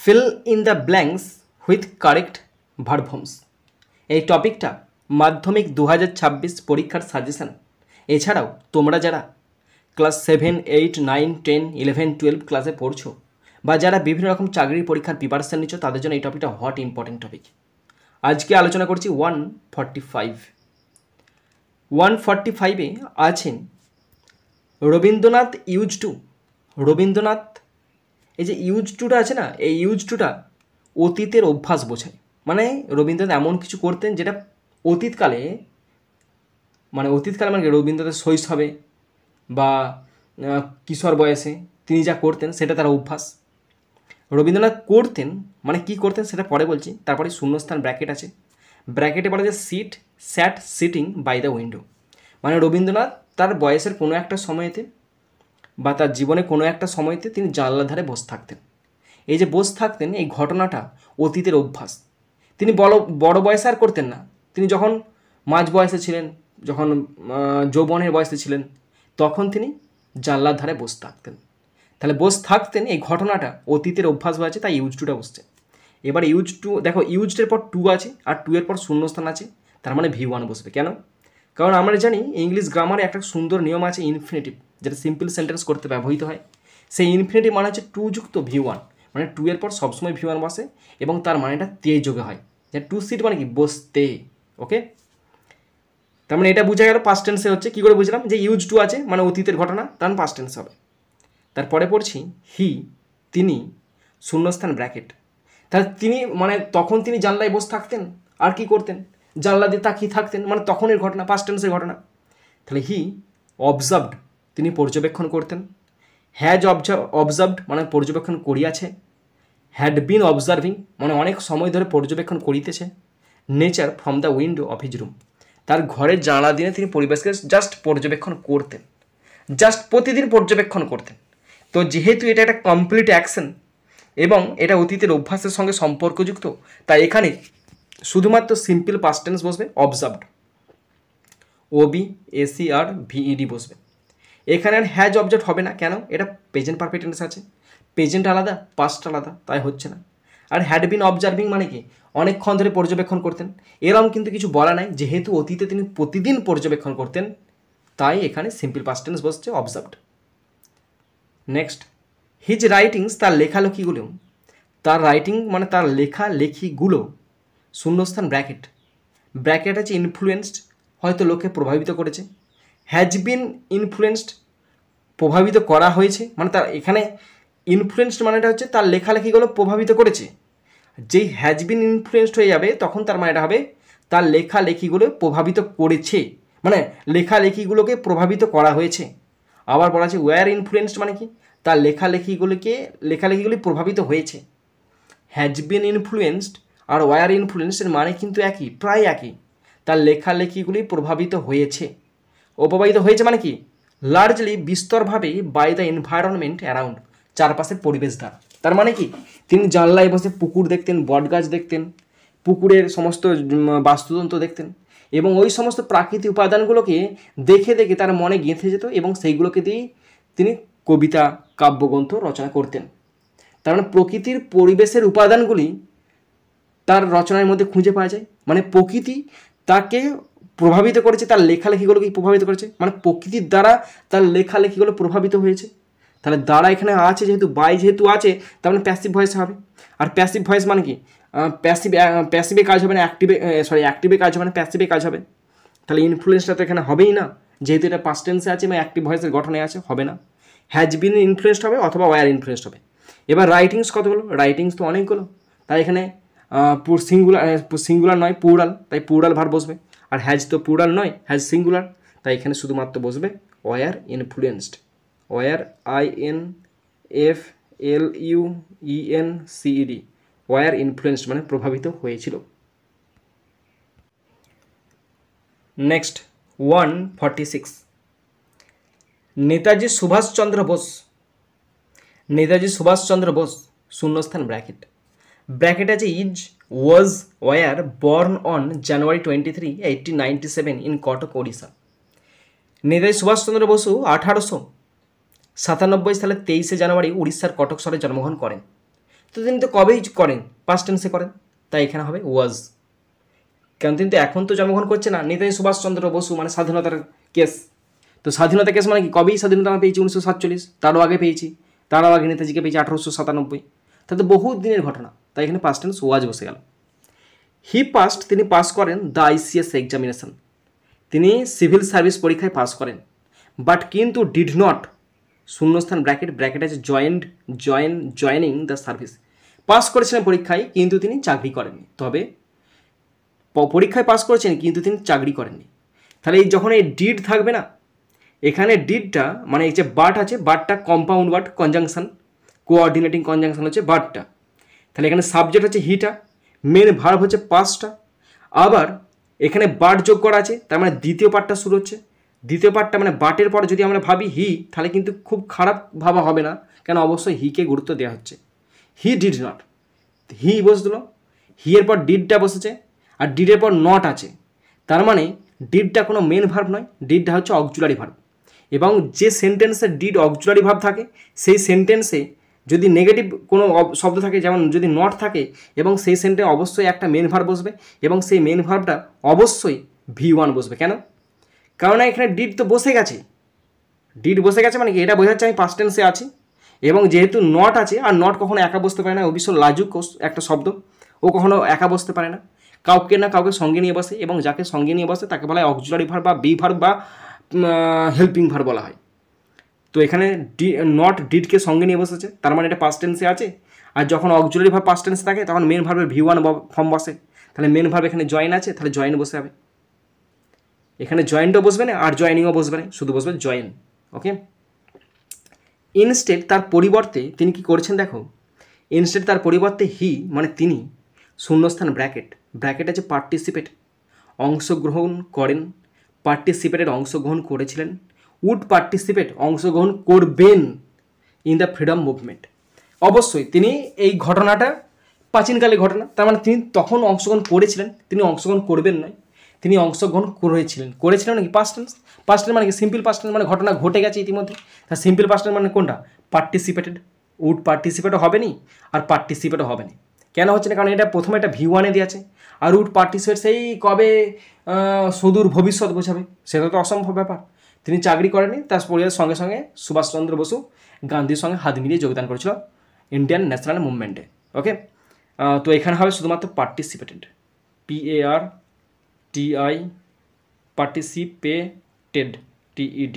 Fill in the blanks with correct verb forms. এই টপিকটা মাধ্যমিক 2026 পরীক্ষার সাজেশন। এছাড়াও তোমরা যারা ক্লাস 7, 8, 9, 10, 11, 12 ক্লাসে পড়ছো বা যারা বিভিন্ন রকম চাকরির পরীক্ষার প্রিপারেশন নিচ্ছ তাদের জন্য এই টপিকটা হট ইম্পর্টেন্ট টপিক। আজকে আলোচনা করছি 145। 145-এ আছেন রবীন্দ্রনাথ ইউজ টু। রবীন্দ্রনাথ এই যে ইউজ টুটা আছে না, এই ইউজ টুটা অতীতের অভ্যাস বোঝায়। মানে রবীন্দ্রনাথ এমন কিছু করতেন যেটা অতীতকালে মানে রবীন্দ্রনাথের শৈশবে বা কিশোর বয়সে তিনি যা করতেন সেটা তার অভ্যাস। রবীন্দ্রনাথ করতেন মানে কি করতেন সেটা পরে বলছি। তারপরে শূন্যস্থান ব্র্যাকেট আছে, ব্র্যাকেটে বলা যায় স্যাট সিটিং বাই দ্য উইন্ডো। মানে রবীন্দ্রনাথ তার বয়সের কোনো একটা সময়তে বা তার জীবনে কোনো একটা সময়তে তিনি জানলার ধারে বসে থাকতেন। এই যে বসে থাকতেন, এই ঘটনাটা অতীতের অভ্যাস। তিনি বড় বয়সে আর করতেন না। তিনি যখন মাঝ বয়সে ছিলেন, যখন যৌবনের বয়সে ছিলেন, তখন তিনি জানলার ধারে বসে থাকতেন। তাহলে বসে থাকতেন, এই ঘটনাটা অতীতের অভ্যাস হয়েছে, তাই ইউজ টুটা বসছে। এবার ইউজ টু দেখো, ইউজডের পর টু আছে আর টু এর পর শূন্যস্থান আছে, তার মানে V1 বসবে। কেন? কারণ আমরা জানি ইংলিশ গ্রামারে একটা সুন্দর নিয়ম আছে ইনফিনিটিভ, যেটা সিম্পল সেন্টেন্স করতে ব্যবহৃত হয়। সেই ইনফিনিটিভ মানে হচ্ছে টু যুক্ত V1, মানে টু এর পর সবসময় V1 বসে এবং তার মানেটা তে যোগে হয়। যে টু সিট মানে কি বসতে। ওকে, তার মানে এটা বোঝা গেল পাস্ট টেন্সে হচ্ছে। কী করে বুঝলাম? যে ইউজ টু আছে মানে অতীতের ঘটনা, তার পাস্ট টেন্স হবে। তারপরে পড়ছি হি, তিনি, শূন্যস্থান ব্র্যাকেট। তাহলে তিনি মানে তখন তিনি জানলায় বসে থাকতেন আর কি করতেন? জানলা দিয়ে তাকিয়ে থাকতেন, মানে তখনের ঘটনা, পাস্ট টেন্সের ঘটনা। তাহলে হি অবজার্ভড, তিনি পর্যবেক্ষণ করতেন। হ্যাজ অবজার্ভড মানে পর্যবেক্ষণ করিয়াছে। হ্যাড বিন অবজার্ভিং মানে অনেক সময় ধরে পর্যবেক্ষণ করিতেছে। Nature from the window of his room, তার ঘরের জানলা দিয়ে তিনি পরিবেশকে জাস্ট পর্যবেক্ষণ করতেন, জাস্ট প্রতিদিন পর্যবেক্ষণ করতেন। তো যেহেতু এটা একটা কমপ্লিট অ্যাকশন এবং এটা অতীতের অভ্যাসের সঙ্গে সম্পর্কযুক্ত, তাই এখানে শুধুমাত্র সিম্পল পাস্ট টেন্স বসবে, অবজার্ভড। OBSERVED বসবে। এখানে আর হ্যাজ অবজেক্ট হবে না। কেন? এটা প্রেজেন্ট পারফেক্ট টেন্স আছে, প্রেজেন্ট আলাদা পাস্ট আলাদা, তাই হচ্ছে না। আর হ্যাড বিন অবজার্ভিং মানে কি অনেকক্ষণ ধরে পর্যবেক্ষণ করতেন, এরকম কিন্তু কিছু বলা নাই। যেহেতু অতীতে তিনি প্রতিদিন পর্যবেক্ষণ করতেন, তাই এখানে সিম্পল পাস্ট টেন্স বসছে, অবজার্ভড। নেক্সট, হিজ রাইটিংস, তার লেখালেখিগুলো, তার রাইটিং মানে তার লেখালেখিগুলো, শূন্যস্থান ব্র্যাকেট। ব্র্যাকেট আছে ইনফ্লুয়েন্সড, হয়তো লোকে প্রভাবিত করেছে। হ্যাজ বিন ইনফ্লুয়েন্সড, প্রভাবিত করা হয়েছে, মানে তার এখানে ইনফ্লুয়েন্সড মানেটা হচ্ছে তার লেখালেখিগুলো প্রভাবিত করেছে। যেই হ্যাজ বিন ইনফ্লুয়েন্সড হয়ে যাবে তখন তার মানেটা হবে তার লেখালেখিগুলো প্রভাবিত করেছে, মানে লেখালেখিগুলোকে প্রভাবিত করা হয়েছে। আবার বলা আছে ওয়ার ইনফ্লুয়েন্সড মানে কি তার লেখালেখিগুলি প্রভাবিত হয়েছে। হ্যাজ বিন ইনফ্লুয়েন্সড আর ওয়ার ইনফ্লুয়েন্সের মানে কিন্তু একই, প্রায় একই। তার লেখালেখিগুলি প্রভাবিত হয়েছে। প্রভাবিত হয়েছে মানে কি লার্জলি, বিস্তরভাবে, বাই দ্য এনভায়রনমেন্ট অ্যারাউন্ড, চারপাশের পরিবেশ দ্বারা। তার মানে কি তিনি জানলায় বসে পুকুর দেখতেন, বটগাছ দেখতেন, পুকুরের সমস্ত বাস্তুতন্ত্র দেখতেন এবং ওই সমস্ত প্রাকৃতিক উপাদানগুলোকে দেখে দেখে তার মনে গেঁথে যেত এবং সেইগুলোকে দিয়েই তিনি কবিতা, কাব্যগ্রন্থ রচনা করতেন। তার মানে প্রকৃতির পরিবেশের উপাদানগুলি তার রচনার মধ্যে খুঁজে পাওয়া যায়। মানে প্রকৃতি তাকে প্রভাবিত করেছে, তার লেখালেখিগুলোকে প্রভাবিত করেছে, মানে প্রকৃতির দ্বারা তার লেখালেখিগুলো প্রভাবিত হয়েছে। তাহলে দ্বারা এখানে আছে, যেহেতু বাই যেহেতু আছে, তার মানে প্যাসিভ ভয়েস হবে। আর প্যাসিভ ভয়েস মানে কি প্যাসিভে কাজ হবে না, অ্যাক্টিভে কাজ হবে না, প্যাসিভে কাজ হবে। তাহলে ইনফ্লুয়েন্সটা তো এখানে হবেই না, যেহেতু এটা পাস্ট টেন্সে আছে এবং অ্যাক্টিভ ভয়েসের গঠনে আছে, হবে না। হ্যাজ বিন ইনফ্লুয়েন্সড হবে অথবা ওয়ার ইনফ্লুয়েন্সড হবে। এবার রাইটিংস কতগুলো? রাইটিংস তো অনেকগুলো, তাই এখানে সিঙ্গুলার নয়, প্লুরাল, তাই প্লুরাল ভার্ব বসবে। আর হ্যাজ তো প্লুরাল নয়, হ্যাজ সিঙ্গুলার, তাই এখানে শুধুমাত্র বসবে were influenced. Were INFLUENCED, were influenced মানে প্রভাবিত হয়েছিল। নেক্সট 146, নেতাজি সুভাষচন্দ্র বোস। নেতাজি সুভাষচন্দ্র বোস, শূন্যস্থান ব্র্যাকেট। ব্র্যাকেট আছে is, was, were born on January 23, 1897 in Cuttack, Odisha. Netaji Subhas Chandra Basu 1897 সালে 23শে জানুয়ারি উড়িষ্যার কটক শহরে জন্মগ্রহণ করেন। তো তিনি তো কবেই করেন, পাস্ট টেন্সে করেন, তাই এখানে হবে ওয়াজ। কারণ তিনি তো এখন তো জন্মগ্রহণ করছে না, নেতাজি সুভাষচন্দ্র বসু মানে স্বাধীনতার কেস। তো স্বাধীনতা কেস মানে কি, কবেই স্বাধীনতা আমরা পেয়েছি 1947, তারও আগে পেয়েছি, তারও আগে নেতাজিকে পেয়েছি 1897, তা তো বহু দিনের ঘটনা, তাই এখানে পাস্ট টেন্স ওয়াজ বসে গেল। হি পাস্ট, তিনি পাস করেন দ্য আইসিএস এক্সামিনেশন, তিনি সিভিল সার্ভিস পরীক্ষায় পাস করেন। বাট কিন্তু ডিড নট, শূন্যস্থান ব্র্যাকেট, ব্র্যাকেট আছে জয়েনিং দ্য সার্ভিস, পাস করেছিলেন পরীক্ষায় কিন্তু তিনি চাকরি করেননি। তবে পরীক্ষায় পাস করেছেন কিন্তু তিনি চাকরি করেননি। তাহলে এই যখন এই ডিড থাকবে না, এখানে ডিডটা মানে এই যে বাট আছে, বাটটা compound word conjunction, coordinating conjunction হচ্ছে বাটটা। তাহলে এখানে সাবজেক্ট হচ্ছে হিটা, মেন ভার্ব হচ্ছে পাস্টটা, আবার এখানে বাট যোগ করা আছে, তার মানে দ্বিতীয় পার্টটা শুরু হচ্ছে। দ্বিতীয় পার্টটা মানে বাটের পর যদি আমরা ভাবি হি, তাহলে কিন্তু খুব খারাপ ভাবা হবে না, কেন অবশ্যই হিকে গুরুত্ব দেওয়া হচ্ছে। হি ডিড নট, হি বসলো, হি এর পর ডিডটা বসেছে, আর ডিডের পর নট আছে, তার মানে ডিডটা কোনো মেন ভার্ব নয়, ডিডটা হচ্ছে অক্সিলারি ভার্ব। এবং যে সেন্টেন্সে ডিড অক্সিলারি ভার্ব থাকে, সেই সেন্টেন্সে যদি নেগেটিভ কোনো শব্দ থাকে, যেমন যদি নট থাকে, এবং সেই সেন্টেন্সে অবশ্যই একটা মেন ভার্ব বসবে, এবং সেই মেন ভার্বটা অবশ্যই V1 বসবে। কেন? কারণ এখানে ডিড তো বসে গেছে, ডিড বসে গেছে মানে কি, এটা বোঝাচ্ছে আমি পাস্ট টেন্সে আছি। এবং যেহেতু নট আছে, আর নট কখনো একা বসতে পারে না, অবশ্য লাজুক একটা শব্দ, ও কখনো একা বসতে পারে না, কাউকে না কাউকে সঙ্গে নিয়ে বসে, এবং যাকে সঙ্গে নিয়ে বসে তাকে বলা হয় অক্সিলারি ভার্ব বা বি ভার্ব বা হেল্পিং ভার্ব বলা হয়। তো এখানে নট ডিডকে সঙ্গে নিয়ে বসেছে, তার মানে এটা পাস্ট টেন্সে আছে। আর যখন অক্সিলারি ভার্ব পাস্ট টেন্সে থাকে, তখন মেন ভার্বের V1 ফর্ম বসে, তাহলে মেন ভার্ব এখানে জয়েন আছে, তাহলে জয়েন বসে যাবে। এখানে জয়েন্টও বসবে না, আর জয়েনিংও বসবে না, শুধু বসবে জয়েন। ওকে, ইনস্টেড তার পরিবর্তে তিনি কি করেছেন দেখো, ইনস্টেড তার পরিবর্তে হি মানে তিনি, শূন্যস্থান ব্র্যাকেট, ব্র্যাকেট আছে পার্টিসিপেট, অংশগ্রহণ করেন, পার্টিসিপেটের অংশগ্রহণ করেছিলেন, উড পার্টিসিপেট অংশগ্রহণ করবেন ইন দ্য ফ্রিডম মুভমেন্ট। অবশ্যই তিনি এই ঘটনাটা প্রাচীনকালের ঘটনা, তার মানে তিনি তখন অংশগ্রহণ করেছিলেন, তিনি অংশগ্রহণ করবেন নয়, তিনি অংশগ্রহণ করেছিলেন নাকি পাস্ট টেন্স। পাস্ট টেন্স মানে কি, সিম্পল পাস্ট টেন্স মানে ঘটনা ঘটে গেছে ইতিমধ্যে। তার সিম্পল পাস্ট টেন্স মানে কোনটা, পার্টিসিপেটেড, উড পার্টিসিপেটও হবে নি আর পার্টিসিপেটও হবে না। কেন হচ্ছে না, কারণ এটা প্রথমে একটা V1 দিয়ে আছে, আর উড পার্টিসিপেট সেই কবে সুদূর ভবিষ্যৎ বোঝাবে, সেটা তো অসম্ভব ব্যাপার। তিনি চাকরি করেনি, তার পরিবারের সঙ্গে সঙ্গে সুভাষচন্দ্র বসু গান্ধীর সঙ্গে হাত মিলিয়ে যোগদান করেছিল ইন্ডিয়ান ন্যাশনাল মুভমেন্টে। ওকে, তো এখানে হবে শুধুমাত্র পার্টিসিপেটেড, PARTI, পার্টিসিপেটেড, TED।